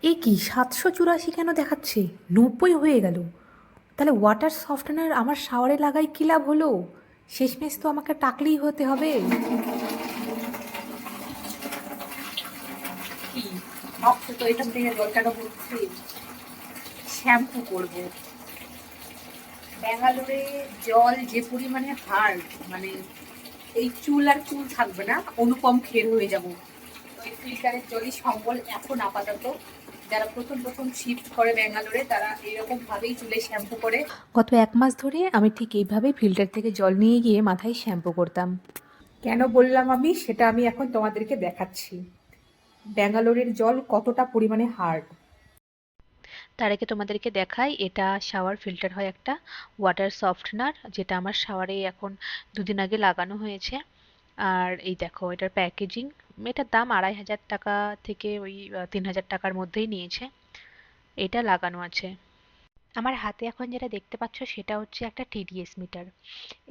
এ কি 784 কেন দেখাচ্ছে? 90 হয়ে গেল। তাহলে ওয়াটার সফটনার আমার শাওয়ারে লাগাই কী লাভ হলো? শেষমেশ তো আমাকে টাকলেই হতে হবে। কি ভাবছো তো এখান থেকে জল কেন পড়ছে? শ্যাম্পু করব। ব্যাঙ্গালোরে জল যে পরিমাণে হার্ড, মানে এই চুল আর চুল থাকবে না, অনুপম খের হয়ে যাব। ওই ফিল্টারের জলই সম্বল এখন আপাতত। যারা প্রথম প্রথম শিফট করে ব্যাঙ্গালোরে তারা এরকম ভাবেই চুলে শ্যাম্পু করে। গত 1 মাস ধরে আমি ঠিক এইভাবেই ফিল্টার থেকে জল নিয়ে গিয়ে মাথায় শ্যাম্পু করতাম। কেন বললাম আমি সেটা আমি এখন তোমাদেরকে দেখাচ্ছি। ব্যাঙ্গালোরের জল কতটা পরিমাণে হার্ড। তার আগে তোমাদেরকে দেখাই, এটা শাওয়ার ফিল্টার হয় একটা ওয়াটার সফটনার, যেটা আমার শাওয়ারে এখন 2 দিন আগে লাগানো হয়েছে। আর এই দেখো এটার প্যাকেজিং। এটার দাম 2500 টাকা থেকে ওই 3000 টাকার মধ্যেই নিয়েছে। এটা লাগানো আছে। আমার হাতে এখন যেটা দেখতে পাচ্ছ সেটা হচ্ছে একটা টিডিএস মিটার।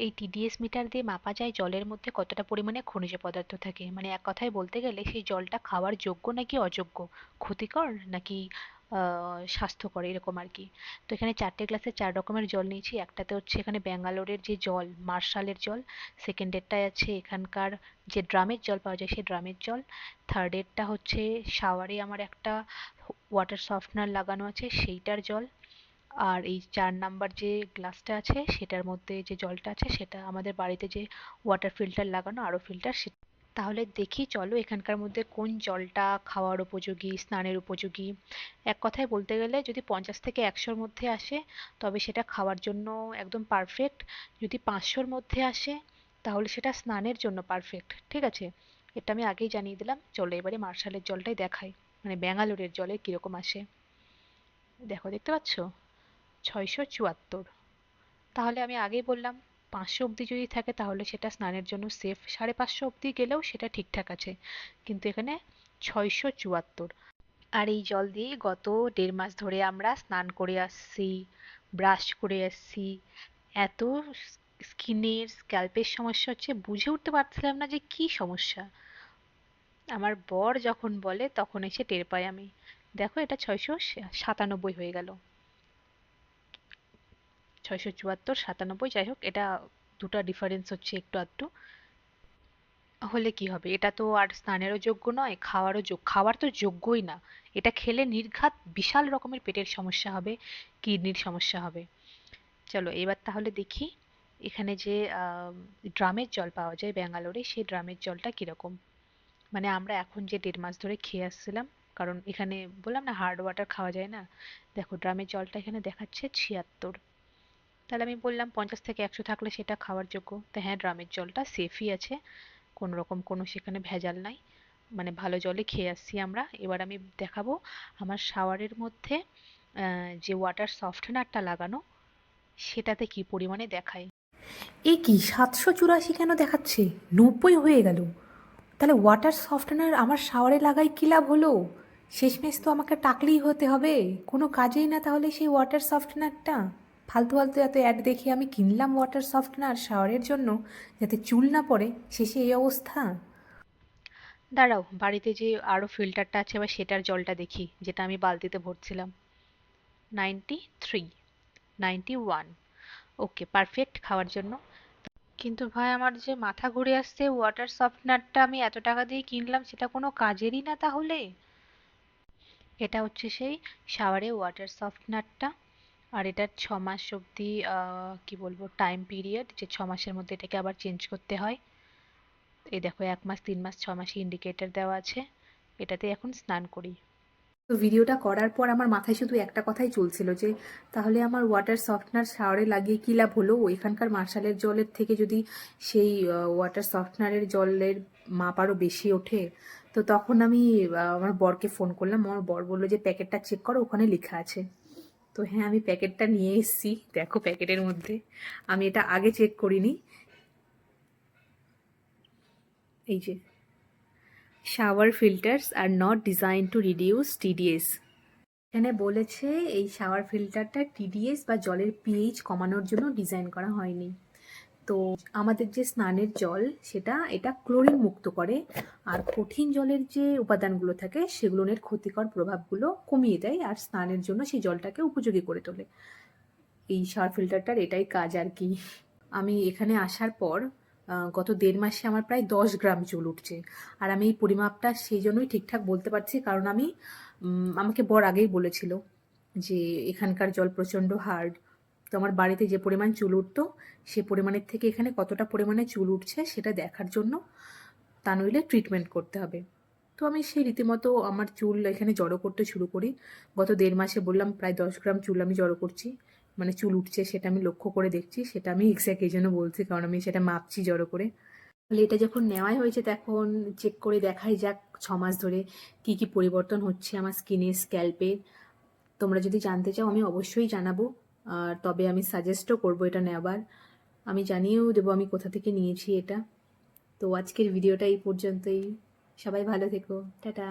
এই টিডিএস মিটার দিয়ে মাপা যায় জলের মধ্যে কতটা পরিমাণে খনিজ পদার্থ থাকে, মানে এক কথায় বলতে গেলে সেই জলটা খাওয়ার যোগ্য নাকি অযোগ্য, ক্ষতিকর নাকি স্বাস্থ্যকর, এরকম আর কি। তো এখানে 4টে গ্লাসে 4 রকমের জল নিয়েছি। একটাতে হচ্ছে এখানে ব্যাঙ্গালোরের যে জল, মার্শালের জল। সেকেন্ডেরটায় আছে এখানকার যে ড্রামের জল পাওয়া যায় সেই ড্রামের জল। থার্ডেরটা হচ্ছে শাওয়ারে আমার একটা ওয়াটার সফটনার লাগানো আছে সেইটার জল। আর এই 4 নাম্বার যে গ্লাসটা আছে সেটার মধ্যে যে জলটা আছে সেটা আমাদের বাড়িতে যে ওয়াটার ফিল্টার লাগানো, আরও ফিল্টার। তাহলে দেখি চলো এখানকার মধ্যে কোন জলটা খাওয়ার উপযোগী, স্নানের উপযোগী। এক কথায় বলতে গেলে যদি 50 থেকে 100-র মধ্যে আসে তবে সেটা খাওয়ার জন্য একদম পারফেক্ট। যদি 500-র মধ্যে আসে তাহলে সেটা স্নানের জন্য পারফেক্ট। ঠিক আছে, এটা আমি আগেই জানিয়ে দিলাম। চলো এবারে মার্শালের জলটাই দেখাই, মানে ব্যাঙ্গালোরের জলে কিরকম আসে। দেখো, দেখতে পাচ্ছ 674। তাহলে আমি আগেই বললাম 500 অবধি যদি থাকে তাহলে সেটা স্নানের জন্য সেফ, 550 অবধি গেলেও সেটা ঠিকঠাক আছে, কিন্তু এখানে 674। আর এই জল দিয়ে গত 1.5 মাস ধরে আমরা স্নান করে আসছি, ব্রাশ করে আসছি। এত স্কিনের স্ক্যাল্পের সমস্যা হচ্ছে, বুঝে উঠতে পারছিলাম না যে কি সমস্যা। আমার বর যখন বলে তখন এসে টের পাই আমি। দেখো এটা 697 হয়ে গেল। 674, 97, যাই হোক, এটা দুটো ডিফারেন্স হচ্ছে একটু আধটু। হলে কি হবে, এটা তো আর স্নানেরও যোগ্য নয়, খাওয়ারও খাওয়ার তো যোগ্যই না। এটা খেলে নির্ঘাত বিশাল রকমের পেটের সমস্যা হবে, কিডনির সমস্যা হবে। চলো এবার তাহলে দেখি এখানে যে ড্রামের জল পাওয়া যায় ব্যাঙ্গালোরে সেই ড্রামের জলটা কিরকম। মানে আমরা এখন যে 1.5 মাস ধরে খেয়ে আসছিলাম, কারণ এখানে বললাম না হার্ড ওয়াটার খাওয়া যায় না। দেখো ড্রামের জলটা এখানে দেখাচ্ছে 76। তাহলে আমি বললাম 50 থেকে 100 থাকলে সেটা খাওয়ার যোগ্য। তা হ্যাঁ, ড্রামের জলটা সেফই আছে, কোনো রকম কোনো সেখানে ভেজাল নাই, মানে ভালো জলে খেয়ে আসছি আমরা। এবার আমি দেখাবো আমার শাওয়ারের মধ্যে যে ওয়াটার সফটনারটা লাগানো সেটাতে কি পরিমাণে দেখায়। এ কি 784 কেন দেখাচ্ছে? 90 হয়ে গেল। তাহলে ওয়াটার সফটনার আমার শাওয়ারে লাগাই কী লাভ হলো? শেষমেশ তো আমাকে টাকলেই হতে হবে। কোনো কাজেই না তাহলে সেই ওয়াটার সফটনারটা। ফালতু ফালতু এত অ্যাড দেখে আমি কিনলাম ওয়াটার সফটনার শাওয়ারের জন্য, যাতে চুল না পড়ে, শেষে এই অবস্থা। দাঁড়াও, বাড়িতে যে আরো ফিল্টারটা আছে এবার সেটার জলটা দেখি, যেটা আমি বালতিতে ভরছিলাম। 93, 91, ওকে পারফেক্ট খাওয়ার জন্য। কিন্তু ভাই আমার যে মাথা ঘুরে আসছে, ওয়াটার সফটনারটা আমি এত টাকা দিয়ে কিনলাম, সেটা কোনো কাজেরই না তাহলে। এটা হচ্ছে সেই শাওয়ারে ওয়াটার সফটনারটা। আর এটার 6 মাস অবধি কি বলবো টাইম পিরিয়ড, যে 6 মাসের মধ্যে এটাকে আবার চেঞ্জ করতে হয়। এই দেখো 1 মাস, 3 মাস, 6 মাসে ইন্ডিকেটর দেওয়া আছে। এটাতে এখন স্নান করি। তো ভিডিওটা করার পর আমার মাথায় শুধু একটা কথাই চলছিল যে তাহলে আমার ওয়াটার সফটনার শাওয়ারে লাগিয়ে কী লাভ হলো? এখানকার মার্শালের জলের থেকে যদি সেই ওয়াটার সফটনারের জলের মাপ আরও বেশি ওঠে। তো তখন আমি আমার বরকে ফোন করলাম। আমার বর বললো যে প্যাকেটটা চেক করো, ওখানে লেখা আছে। তো হ্যাঁ, আমি প্যাকেটটা নিয়ে এসেছি। দেখো প্যাকেটের মধ্যে, আমি এটা আগে চেক করিনি। এই যে, shower filters are not design to reduce TDS. এখানে বলেছে এই শাওয়ার ফিল্টারটা টিডিএস বা জলের পিএইচ কমানোর জন্য ডিজাইন করা হয়নি। তো আমাদের যে স্নানের জল এটা ক্লোরিন মুক্ত করে, আর কঠিন জলের যে উপাদানগুলো থাকে সেগুলোর ক্ষতিকর প্রভাবগুলো কমিয়ে দেয়, আর স্নানের জন্য সেই জলটাকে উপযোগী করে তোলে। এই শাওয়ার ফিল্টারটার এটাই কাজ আর কি। আমি এখানে আসার পর গত 1.5 মাসে আমার প্রায় 10 গ্রাম চুল উঠছে। আর আমি এই পরিমাপটা সেই জন্যই ঠিকঠাক বলতে পারছি, কারণ আমাকে বর আগেই বলেছিল যে এখানকার জল প্রচণ্ড হার্ড। তো আমার বাড়িতে যে পরিমাণ চুল উঠতো সে পরিমাণের থেকে এখানে কতটা পরিমাণে চুল উঠছে সেটা দেখার জন্য, তা নইলে ট্রিটমেন্ট করতে হবে। তো আমি সেই রীতিমতো আমার চুল এখানে জড়ো করতে শুরু করি। গত 1.5 মাসে বললাম প্রায় 10 গ্রাম চুল আমি জড়ো করছি, মানে চুল উঠছে সেটা আমি লক্ষ্য করে দেখছি। সেটা আমি এক্স্যাক্ট এই জন্য বলছি কারণ আমি সেটা মাপছি জড়ো করে। তাহলে এটা যখন নেওয়াই হয়েছে তখন চেক করে দেখাই যাক 6 মাস ধরে কি কি পরিবর্তন হচ্ছে আমার স্কিনে, স্ক্যাল্পে। তোমরা যদি জানতে চাও আমি অবশ্যই জানাবো, আর তবে আমি সাজেস্টও করবো এটা নেওয়ার। আমি জানিয়েও দেবো আমি কোথা থেকে নিয়েছি এটা। তো আজকের ভিডিওটা এই পর্যন্তই। সবাই ভালো থেকো, টাটা।